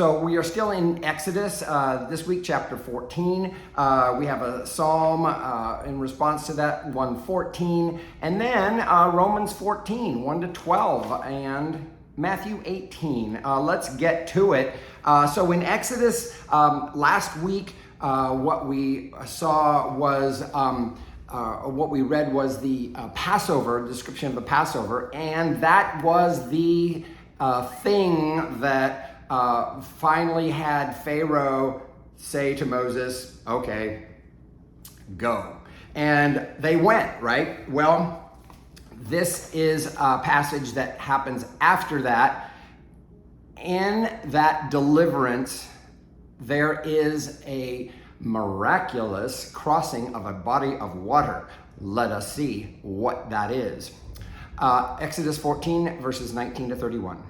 So we are still in Exodus, this week, chapter 14. We have a psalm in response to that, 1:14, and then Romans 14, 1 to 12, and Matthew 18. Let's get to it. So in Exodus, last week, what we saw was, what we read was the Passover, description of the Passover, and that was the thing that finally had Pharaoh say to Moses, okay, go. And they went, right? Well, this is a passage that happens after that. In that deliverance, there is a miraculous crossing of a body of water. Let us see what that is. Exodus 14, verses 19 to 31.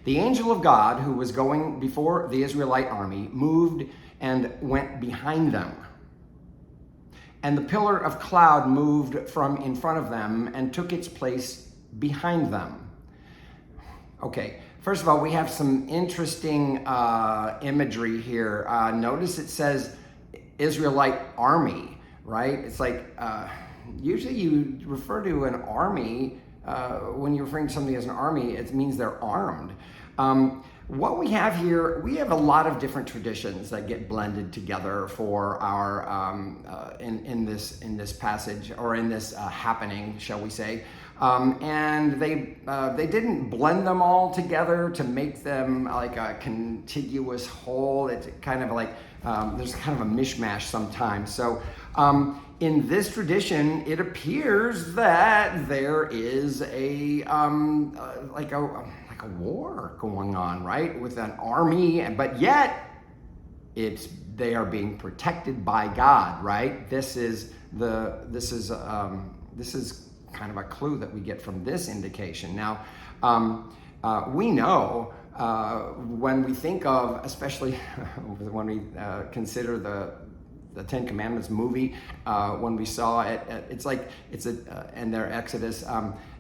The angel of God, who was going before the Israelite army, moved and went behind them. And the pillar of cloud moved from in front of them and took its place behind them. Okay, first of all, we have some interesting imagery here. Notice it says Israelite army, right? It's like, usually you refer to an army, when you're referring to something as an army, it means they're armed. What we have here, we have a lot of different traditions that get blended together for our in this passage, or in this happening, shall we say? And they didn't blend them all together to make them like a contiguous whole. It's kind of like there's kind of a mishmash sometimes. So in this tradition, it appears that there is a like a war going on, right, with an army, but yet they are being protected by God, right? This is kind of a clue that we get from this indication. Now, we know when we think of, especially when we consider the Ten Commandments movie, when we saw it, and their Exodus,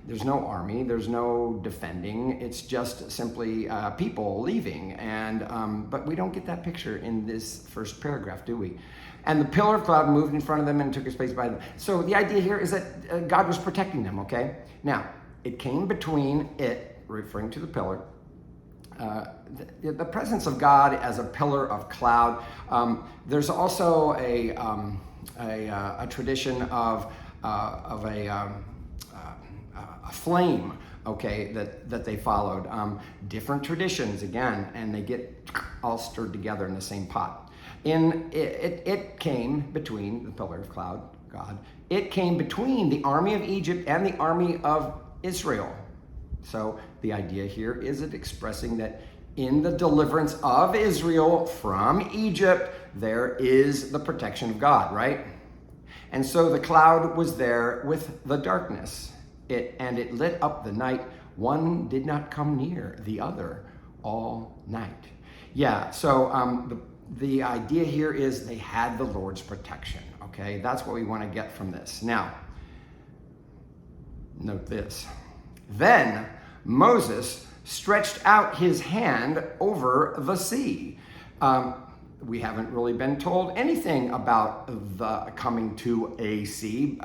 there's no army, there's no defending, it's just simply people leaving, and but we don't get that picture in this first paragraph, do we? And the pillar of cloud moved in front of them and took its place by them. So the idea here is that God was protecting them, okay? Now, it came between it, referring to the pillar, the presence of God as a pillar of cloud. There's also a tradition of a flame, okay, that they followed. Different traditions, again, and they get all stirred together in the same pot. It came between the pillar of cloud, God. It came between the army of Egypt and the army of Israel. So the idea here is it expressing that in the deliverance of Israel from Egypt, there is the protection of God, right? And so the cloud was there with the darkness. It lit up the night. One did not come near the other all night. Yeah, so the idea here is they had the Lord's protection, okay? That's what we want to get from this. Now, note this. Then Moses stretched out his hand over the sea. We haven't really been told anything about the coming to a sea,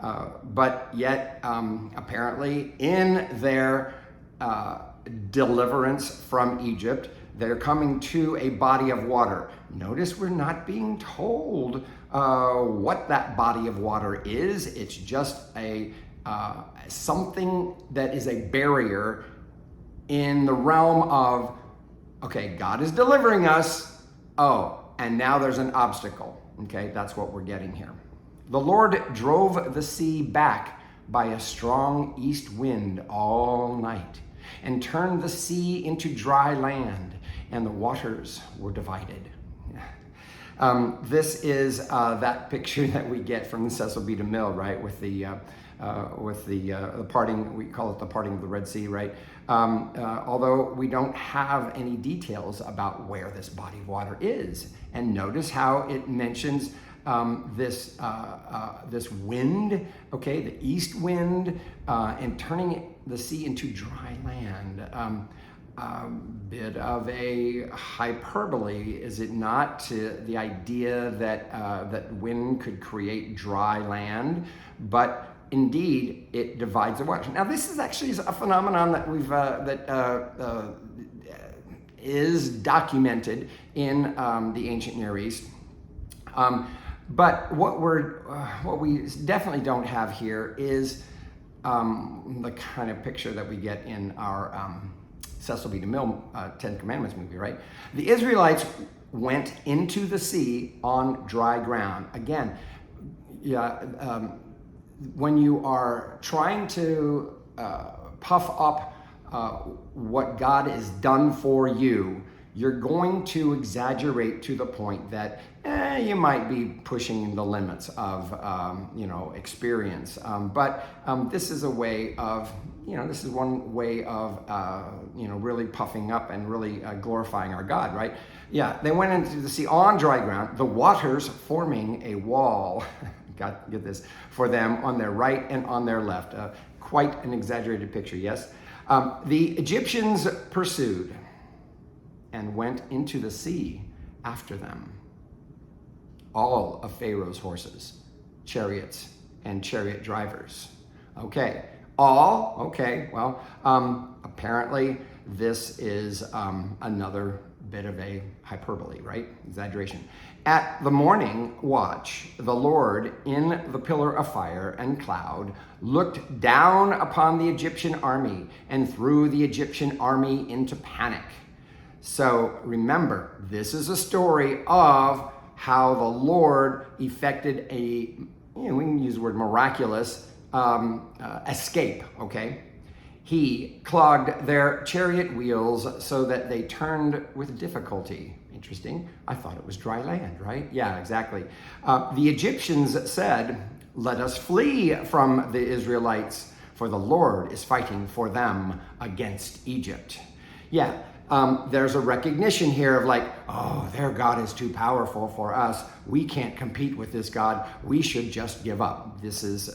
but yet apparently in their deliverance from Egypt, they're coming to a body of water. Notice we're not being told what that body of water is. It's just something that is a barrier in the realm of, okay, God is delivering us. Oh, and now there's an obstacle. Okay, that's what we're getting here. The Lord drove the sea back by a strong east wind all night and turned the sea into dry land, and the waters were divided. This is that picture that we get from the Cecil B. DeMille, right, with the parting, we call it the parting of the Red Sea, right? Although we don't have any details about where this body of water is. And notice how it mentions this wind, okay, the east wind, and turning the sea into dry land. bit of a hyperbole, is it not, to the idea that that wind could create dry land, but indeed it divides the waters. Now, this is actually a phenomenon that is documented in the ancient Near East. But what we definitely don't have here is the kind of picture that we get in our Cecil B. DeMille Ten Commandments movie, right? The Israelites went into the sea on dry ground. Again, when you are trying to puff up what God has done for you, you're going to exaggerate to the point that you might be pushing the limits of experience. But this is a way of, this is one way of really puffing up and really glorifying our God, right? Yeah, they went into the sea on dry ground, the waters forming a wall. Get this, for them on their right and on their left. Quite an exaggerated picture, yes? The Egyptians pursued and went into the sea after them. All of Pharaoh's horses, chariots, and chariot drivers. Okay, all, okay, well, apparently this is another bit of a hyperbole, right? Exaggeration. At the morning watch, the Lord, in the pillar of fire and cloud, looked down upon the Egyptian army and threw the Egyptian army into panic. So remember, this is a story of how the Lord effected a, we can use the word miraculous, escape, okay? He clogged their chariot wheels so that they turned with difficulty. Interesting. I thought it was dry land, right? Yeah, exactly. The Egyptians said, "Let us flee from the Israelites, for the Lord is fighting for them against Egypt." Yeah, there's a recognition here of like, oh, their God is too powerful for us. We can't compete with this God. We should just give up. This is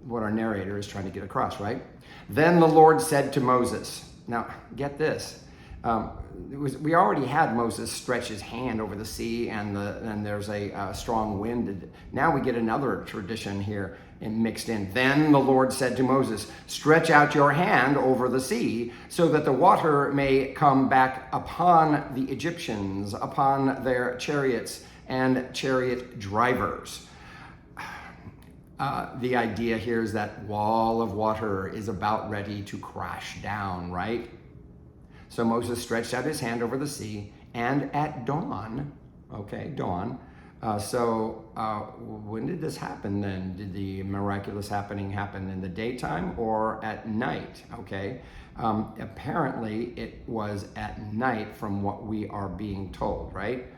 what our narrator is trying to get across, right? Then the Lord said to Moses, now get this. We already had Moses stretch his hand over the sea, and there's a strong wind. Now we get another tradition here mixed in. Then the Lord said to Moses, "Stretch out your hand over the sea, so that the water may come back upon the Egyptians, upon their chariots and chariot drivers." The idea here is that wall of water is about ready to crash down, right? So Moses stretched out his hand over the sea, and at dawn, when did this happen then? Did the miraculous happening happen in the daytime or at night? Okay, apparently it was at night from what we are being told, right?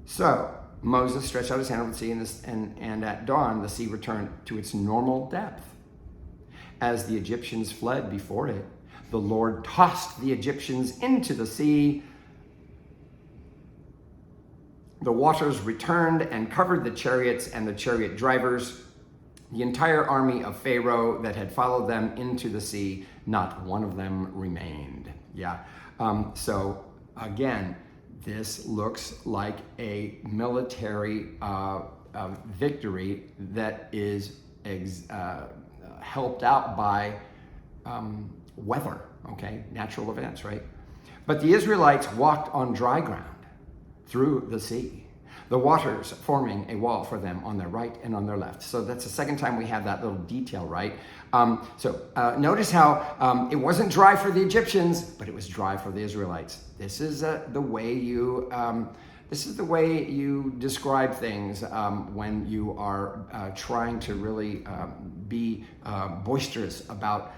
So Moses stretched out his hand over the sea, and at dawn the sea returned to its normal depth. As the Egyptians fled before it, the Lord tossed the Egyptians into the sea. The waters returned and covered the chariots and the chariot drivers. The entire army of Pharaoh that had followed them into the sea, not one of them remained. Yeah. So again, this looks like a military victory that is helped out by weather, okay, natural events, right? But the Israelites walked on dry ground through the sea, the waters forming a wall for them on their right and on their left. So that's the second time we have that little detail, right? Notice how it wasn't dry for the Egyptians, but it was dry for the Israelites. This is the way you describe things when you are trying to really be boisterous about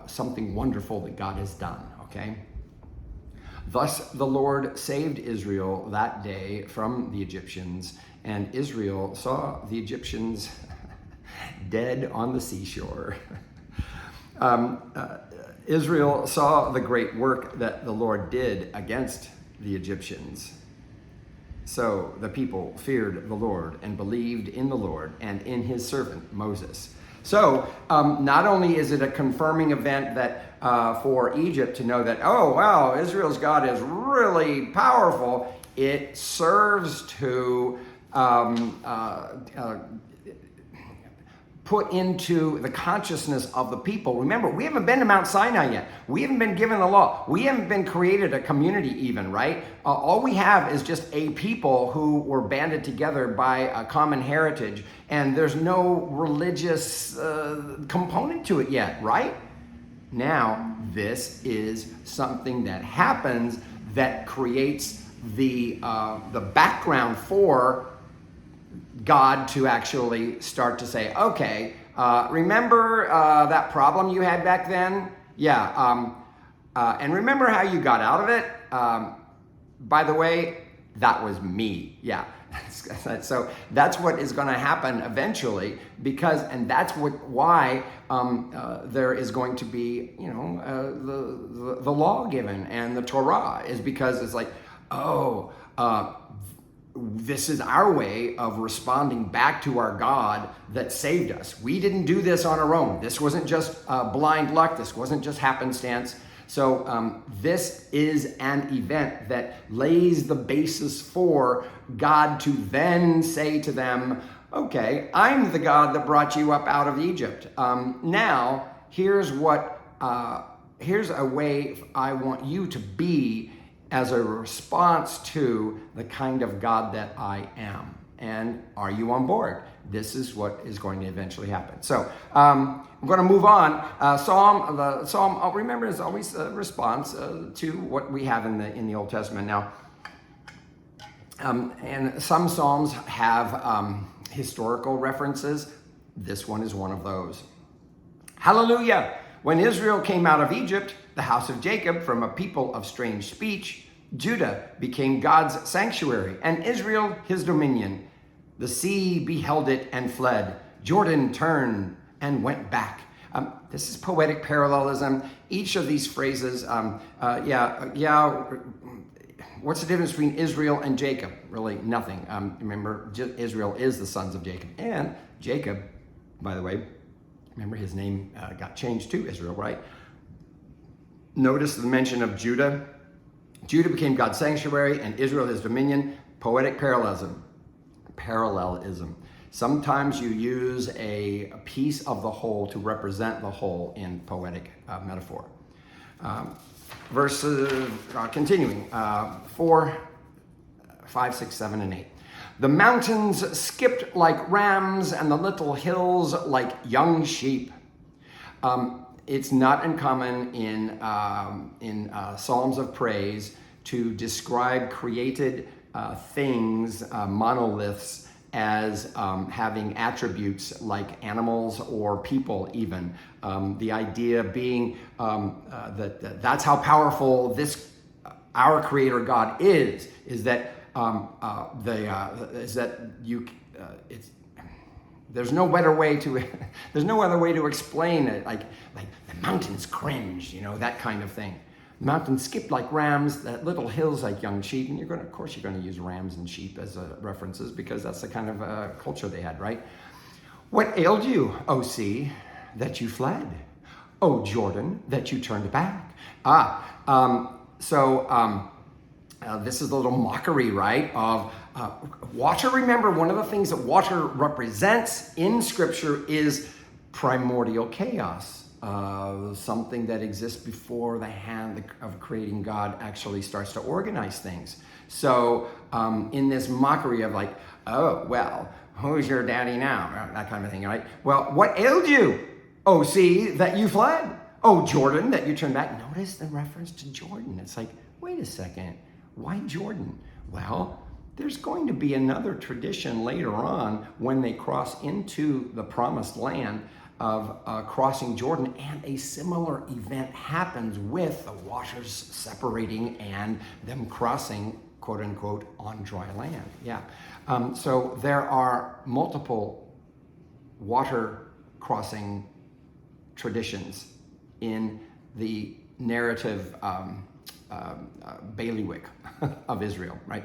something wonderful that God has done, okay? Thus the Lord saved Israel that day from the Egyptians, and Israel saw the Egyptians dead on the seashore. Israel saw the great work that the Lord did against the Egyptians. So the people feared the Lord and believed in the Lord and in his servant Moses. So not only is it a confirming event that for Egypt to know that, oh, wow, Israel's God is really powerful. It serves to put into the consciousness of the people. Remember, we haven't been to Mount Sinai yet. We haven't been given the law. We haven't been created a community even, right? All we have is just a people who were banded together by a common heritage, and there's no religious component to it yet, right? Now, this is something that happens that creates the background for God to actually start to say, okay, remember that problem you had back then? Yeah, and remember how you got out of it? By the way, that was me. Yeah. So that's what is going to happen eventually, and that's why there is going to be, the law given and the Torah is because it's like, this is our way of responding back to our God that saved us. We didn't do this on our own. This wasn't just blind luck. This wasn't just happenstance. So this is an event that lays the basis for God to then say to them, okay, I'm the God that brought you up out of Egypt. Now, here's a way I want you to be as a response to the kind of God that I am. And are you on board? This is what is going to eventually happen. So I'm going to move on. Psalm, I'll remember, is always a response to what we have in the Old Testament. Now, and some Psalms have historical references. This one is one of those. Hallelujah! When Israel came out of Egypt, the house of Jacob, from a people of strange speech, Judah became God's sanctuary, and Israel his dominion. The sea beheld it and fled. Jordan turned and went back. This is poetic parallelism. Each of these phrases, what's the difference between Israel and Jacob? Really, nothing. Remember, Israel is the sons of Jacob. And Jacob, by the way, remember his name got changed to Israel, right? Notice the mention of Judah. Judah became God's sanctuary and Israel his dominion. Poetic parallelism. Sometimes you use a piece of the whole to represent the whole in poetic metaphor. Verses, continuing, 4, 5, 6, 7, and 8. The mountains skipped like rams and the little hills like young sheep. It's not uncommon in Psalms of praise to describe created things, monoliths, as having attributes like animals or people even. The idea being that's how powerful our Creator God is that there's no better way to there's no other way to explain it, like the mountains cringe, that kind of thing. Mountains skip like rams, that little hills like young sheep, and of course you're going to use rams and sheep as references because that's the kind of culture they had, right? What ailed you, O sea, that you fled? O Jordan, that you turned back? This is a little mockery, right, of water. Remember, one of the things that water represents in Scripture is primordial chaos. Something that exists before the hand of creating God actually starts to organize things. So in this mockery of like, oh, well, who's your daddy now? That kind of thing, right? Well, what ailed you, O sea, that you fled? Oh, Jordan, that you turned back? Notice the reference to Jordan. It's like, wait a second, why Jordan? Well, there's going to be another tradition later on when they cross into the promised land of crossing Jordan, and a similar event happens with the waters separating and them crossing, quote unquote, on dry land. Yeah. So there are multiple water crossing traditions in the narrative bailiwick of Israel, right?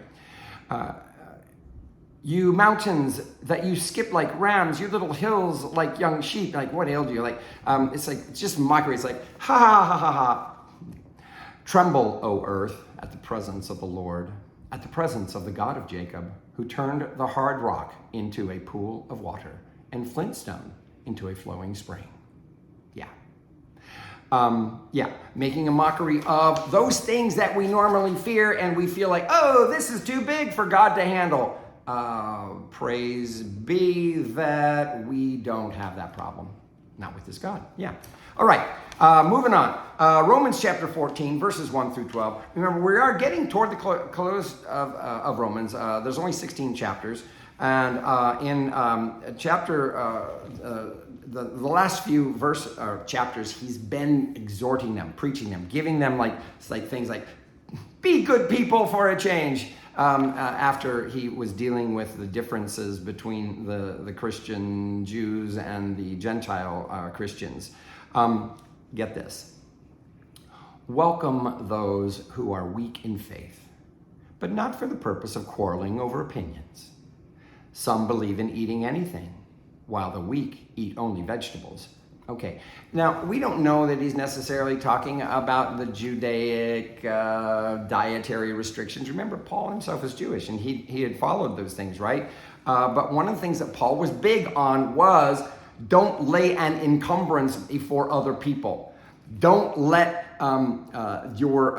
You mountains that you skip like rams, you little hills like young sheep. Like, what ailed you? Like, it's just mockery. It's like, ha ha ha ha ha. Tremble, O earth, at the presence of the Lord, at the presence of the God of Jacob, who turned the hard rock into a pool of water and flintstone into a flowing spring. Making a mockery of those things that we normally fear and we feel like, oh, this is too big for God to handle. Praise be that we don't have that problem. Not with this God. Yeah. All right. Moving on. Romans chapter 14, verses 1 through 12. Remember, we are getting toward the close of Romans. There's only 16 chapters. And in chapter, the last few chapters, he's been exhorting them, preaching them, giving them like things like, be good people for a change. After he was dealing with the differences between the Christian Jews and the Gentile Christians. Get this. Welcome those who are weak in faith, but not for the purpose of quarreling over opinions. Some believe in eating anything, while the weak eat only vegetables. Okay, now we don't know that he's necessarily talking about the Judaic dietary restrictions. Remember, Paul himself is Jewish, and he had followed those things, right? But one of the things that Paul was big on was don't lay an encumbrance before other people. Don't let your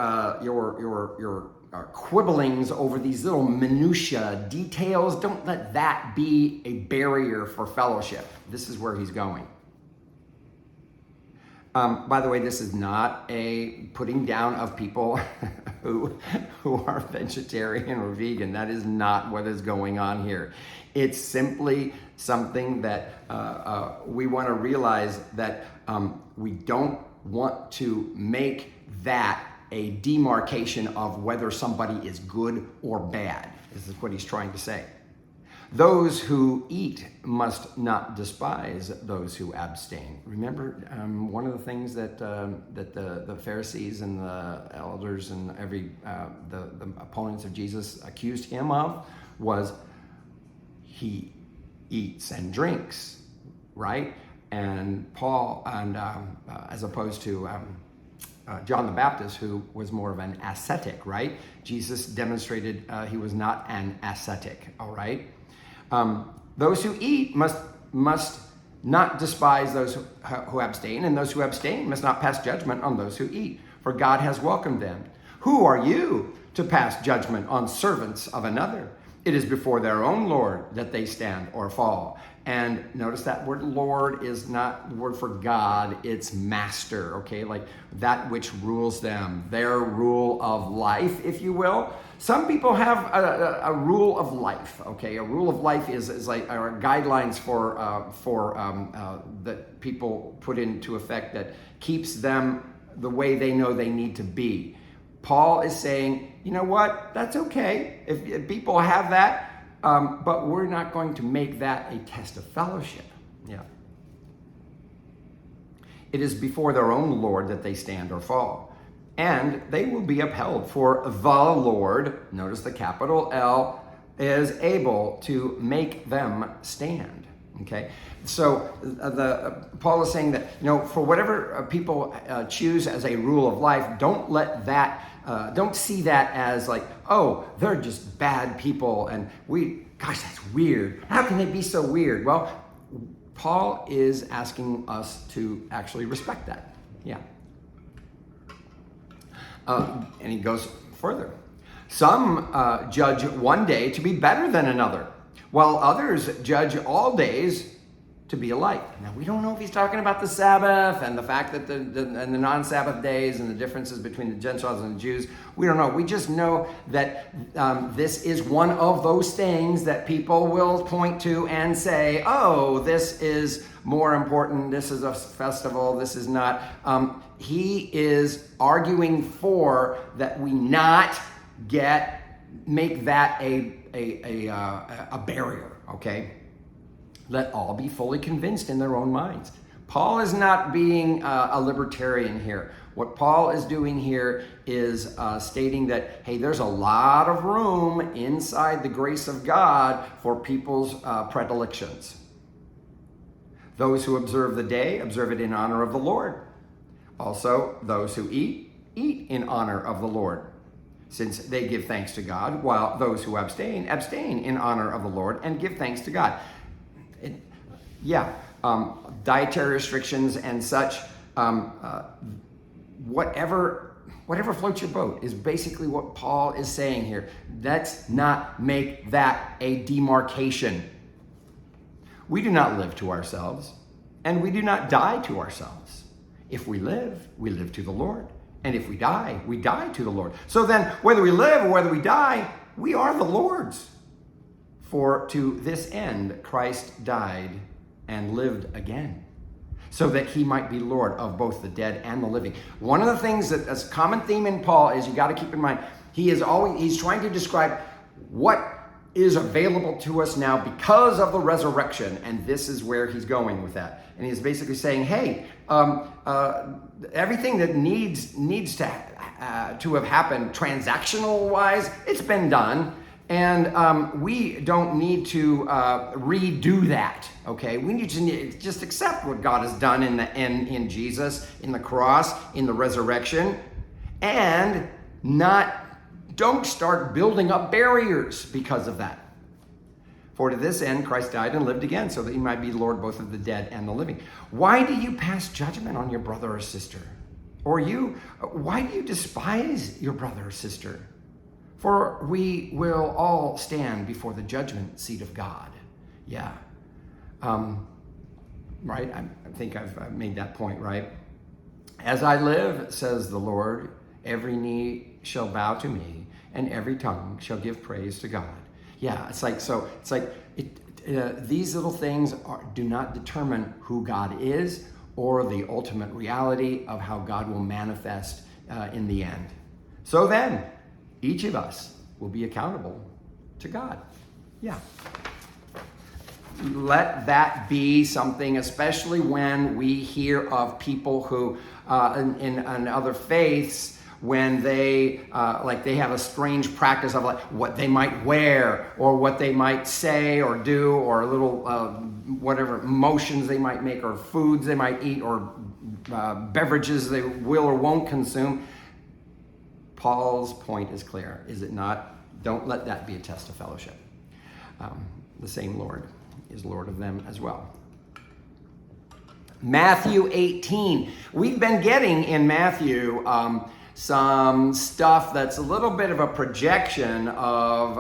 quibblings over these little minutia details, don't let that be a barrier for fellowship. This is where he's going. By the way, this is not a putting down of people who are vegetarian or vegan. That is not what is going on here. It's simply something that we want to realize that we don't want to make that a demarcation of whether somebody is good or bad. This is what he's trying to say. Those who eat must not despise those who abstain. Remember, one of the things that the Pharisees and the elders and the opponents of Jesus accused him of was he eats and drinks, right? And Paul, as opposed to John the Baptist, who was more of an ascetic, right? Jesus demonstrated he was not an ascetic, all right? Those who eat must not despise those who abstain, and those who abstain must not pass judgment on those who eat, for God has welcomed them. Who are you to pass judgment on servants of another? It is before their own Lord that they stand or fall. And notice that word Lord is not the word for God, it's master, okay? Like that which rules them, their rule of life, if you will. Some people have a rule of life, okay? A rule of life is like guidelines that people put into effect that keeps them the way they know they need to be. Paul is saying, you know what? That's okay if people have that, but we're not going to make that a test of fellowship. Yeah. It is before their own Lord that they stand or fall, and they will be upheld, for the Lord, notice the capital L, is able to make them stand. Okay, so Paul is saying that, for whatever people choose as a rule of life, don't let that, don't see that as like, oh, they're just bad people, and gosh, that's weird. How can they be so weird? Well, Paul is asking us to actually respect that. Yeah. And he goes further. Some judge one day to be better than another, while others judge all days to be alike. Now, we don't know if he's talking about the Sabbath and the fact that the non-Sabbath days and the differences between the Gentiles and the Jews. We don't know. We just know that this is one of those things that people will point to and say, oh, this is more important. This is a festival. This is not. He is arguing for that we not make that a barrier, okay? Let all be fully convinced in their own minds. Paul is not being a libertarian here. What Paul is doing here is stating that, hey, there's a lot of room inside the grace of God for people's predilections. Those who observe the day, observe it in honor of the Lord. Also, those who eat, eat in honor of the Lord, since they give thanks to God, while those who abstain, abstain in honor of the Lord and give thanks to God. Dietary restrictions and such, whatever floats your boat is basically what Paul is saying here. Let's not make that a demarcation. We do not live to ourselves, and we do not die to ourselves. If we live to the Lord. And if we die to the Lord. So then, whether we live or whether we die, we are the Lord's. For to this end, Christ died and lived again, so that he might be Lord of both the dead and the living. One of the things that is a common theme in Paul is, you got to keep in mind, he's trying to describe what is available to us now because of the resurrection, and this is where he's going with that. And he's basically saying, hey, everything that needs to have happened transactional wise, it's been done, and we don't need to redo that. Okay, we need to just accept what God has done in Jesus, in the cross, in the resurrection, and don't start building up barriers because of that. For to this end, Christ died and lived again, so that he might be Lord both of the dead and the living. Why do you pass judgment on your brother or sister? Why do you despise your brother or sister? For we will all stand before the judgment seat of God. Yeah. Right? I think I've made that point, right? As I live, says the Lord, every knee shall bow to me, and every tongue shall give praise to God. Yeah, these little things do not determine who God is or the ultimate reality of how God will manifest in the end. So then, each of us will be accountable to God. Yeah. Let that be something, especially when we hear of people who, in other faiths, when they they have a strange practice of what they might wear or what they might say or do, or little whatever motions they might make, or foods they might eat, or beverages they will or won't consume. Paul's point is clear, is it not? Don't let that be a test of fellowship. The same Lord is Lord of them as well. Matthew 18. We've been getting in Matthew some stuff that's a little bit of a projection of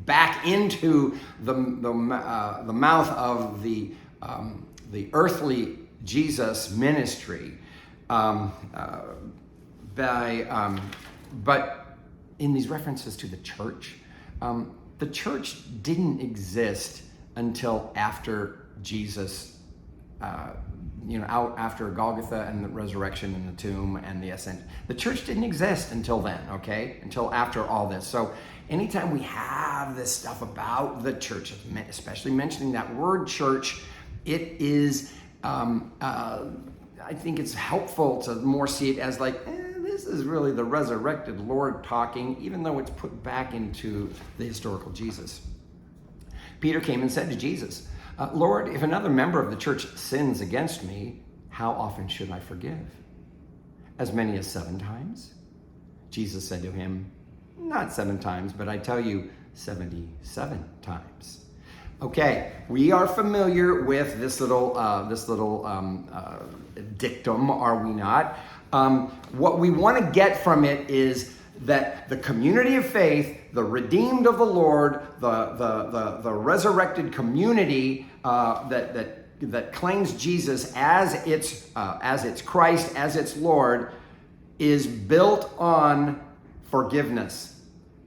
back into the mouth of the earthly Jesus ministry, but in these references to the church didn't exist until after Jesus, out after Golgotha and the resurrection and the tomb and the ascension. The church didn't exist until then, okay? Until after all this. So anytime we have this stuff about the church, especially mentioning that word church, it is, I think it's helpful to more see it as this is really the resurrected Lord talking, even though it's put back into the historical Jesus. Peter came and said to Jesus, Lord, if another member of the church sins against me, how often should I forgive? As many as 7 times? Jesus said to him, not 7 times, but I tell you, 77 times. Okay, we are familiar with this little dictum, are we not? What we want to get from it is that the community of faith, the redeemed of the Lord, the resurrected community that claims Jesus as its Christ, as its Lord, is built on forgiveness,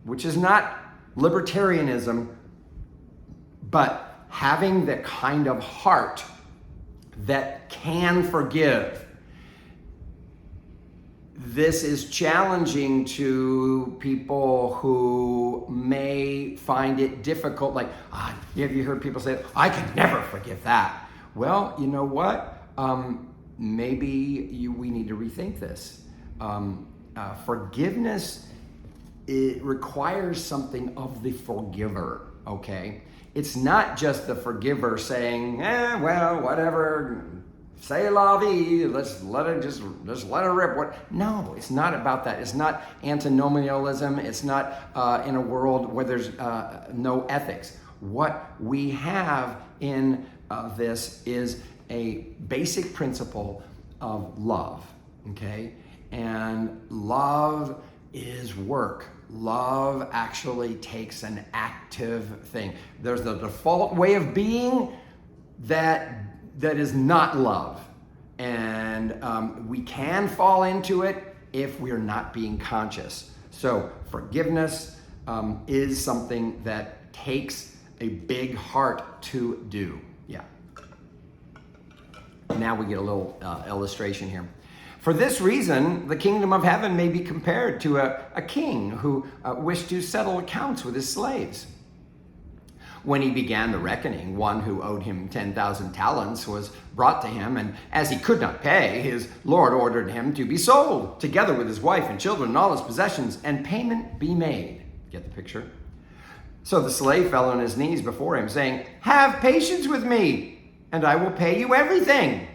which is not libertarianism, but having the kind of heart that can forgive. This is challenging to people who may find it difficult. Have you heard people say, I could never forgive that? Well, you know what? maybe we need to rethink this. Forgiveness, it requires something of the forgiver, okay? It's not just the forgiver saying, well, whatever, say la vie, let's let it just let it rip. No, it's not about that. It's not antinomianism. It's not in a world where there's no ethics. What we have in this is a basic principle of love, okay? And love is work. Love actually takes an active thing. There's the default way of being that is not love. And we can fall into it if we're not being conscious. So forgiveness is something that takes a big heart to do. Yeah. Now we get a little illustration here. For this reason, the kingdom of heaven may be compared to a king who wished to settle accounts with his slaves. When he began the reckoning, one who owed him 10,000 talents was brought to him, and as he could not pay, his lord ordered him to be sold, together with his wife and children and all his possessions, and payment be made. Get the picture? So the slave fell on his knees before him, saying, "Have patience with me, and I will pay you everything."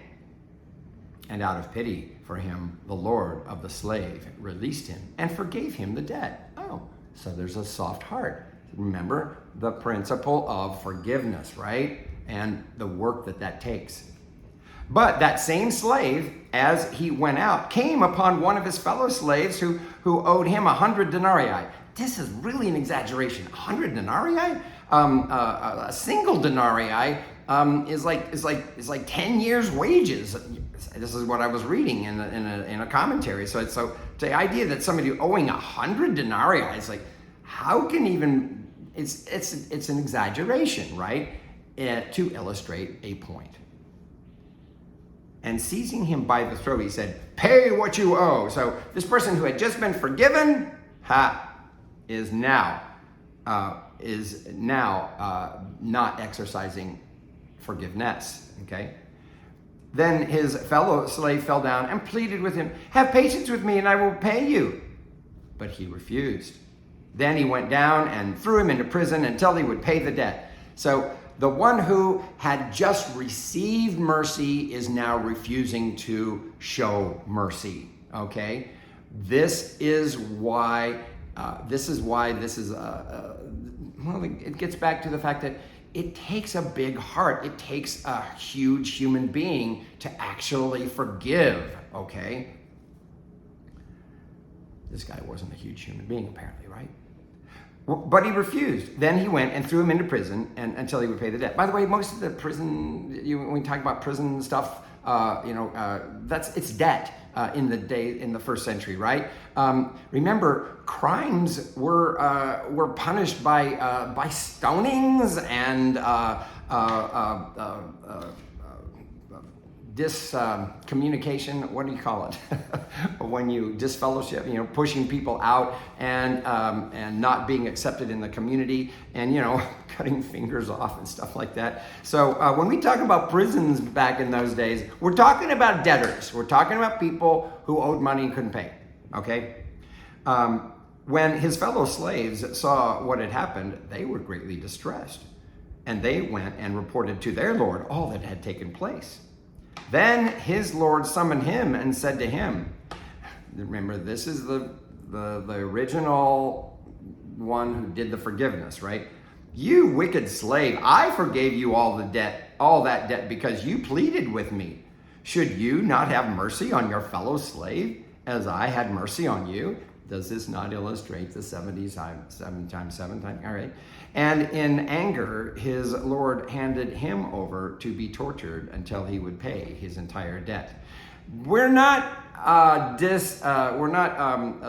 And out of pity for him, the lord of the slave released him and forgave him the debt. Oh, so there's a soft heart. Remember the principle of forgiveness, right? And the work that takes. But that same slave, as he went out, came upon one of his fellow slaves who owed him 100 denarii. This is really an exaggeration. 100 denarii? A single denarii is like 10 years' wages. This is what I was reading in a commentary. So the idea that somebody owing 100 denarii is like, how can even? It's an exaggeration, right? To illustrate a point. And seizing him by the throat, he said, "Pay what you owe." So this person who had just been forgiven, is now not exercising forgiveness. Okay. Then his fellow slave fell down and pleaded with him, "Have patience with me and I will pay you." But he refused. Then he went down and threw him into prison until he would pay the debt. So the one who had just received mercy is now refusing to show mercy. Okay? This is why it gets back to the fact that it takes a big heart. It takes a huge human being to actually forgive. Okay? This guy wasn't a huge human being, apparently, right? But he refused. Then he went and threw him into prison until he would pay the debt. By the way, most of the prison, when we talk about prison stuff, it's debt in the first century, right? Remember, crimes were punished by stonings and discommunication. What do you call it? When you disfellowship, pushing people out and not being accepted in the community, and cutting fingers off and stuff like that. So when we talk about prisons back in those days, we're talking about debtors. We're talking about people who owed money and couldn't pay. Okay. When his fellow slaves saw what had happened, they were greatly distressed, and they went and reported to their lord all that had taken place. Then his lord summoned him and said to him, remember, this is the original one who did the forgiveness, right? "You wicked slave, I forgave you all that debt because you pleaded with me. Should you not have mercy on your fellow slave as I had mercy on you?" Does this not illustrate the 7 times 7 times? All right. And in anger, his lord handed him over to be tortured until he would pay his entire debt. We're not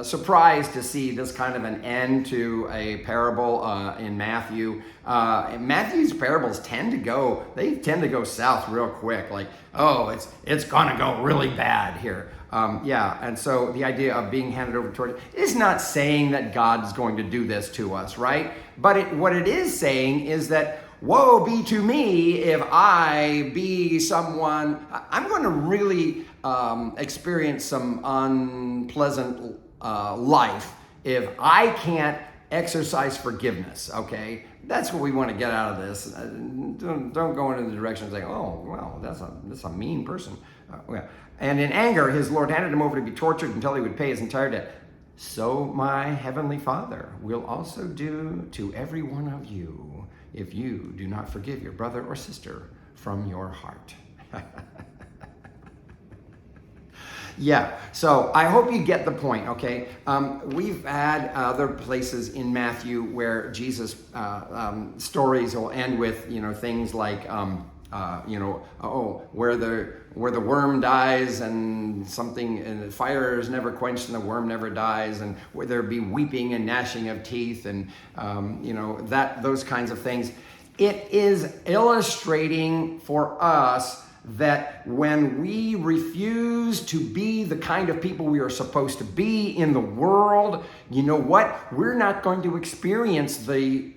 surprised to see this kind of an end to a parable in Matthew. Matthew's parables tend to go south real quick. Like, oh, it's gonna go really bad here. And so the idea of being handed over to it is not saying that God's going to do this to us, right? But what it is saying is that woe be to me if I be someone, I'm going to really experience some unpleasant life if I can't exercise forgiveness, okay? That's what we want to get out of this. Don't go into the direction of saying, oh, well, that's a mean person. Yeah. And in anger, his Lord handed him over to be tortured until he would pay his entire debt. So my heavenly Father will also do to every one of you if you do not forgive your brother or sister from your heart. Yeah, so I hope you get the point, okay? We've had other places in Matthew where Jesus' stories will end with, things like, where the worm dies and something, and the fire is never quenched and the worm never dies, and where there be weeping and gnashing of teeth, and those kinds of things. It is illustrating for us that when we refuse to be the kind of people we are supposed to be in the world, you know what? We're not going to experience the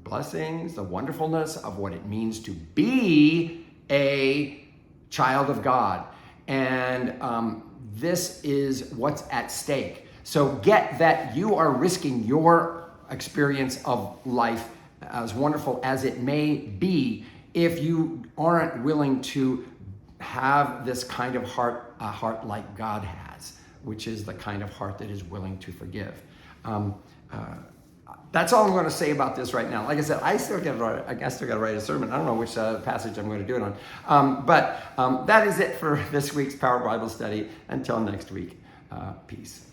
blessings, the wonderfulness of what it means to be a child of God. And this is what's at stake. So get that you are risking your experience of life, as wonderful as it may be, if you aren't willing to have this kind of heart, a heart like God has, which is the kind of heart that is willing to forgive. That's all I'm going to say about this right now. Like I said, I still got to write a sermon. I don't know which passage I'm going to do it on. But that is it for this week's Power Bible Study. Until next week, peace.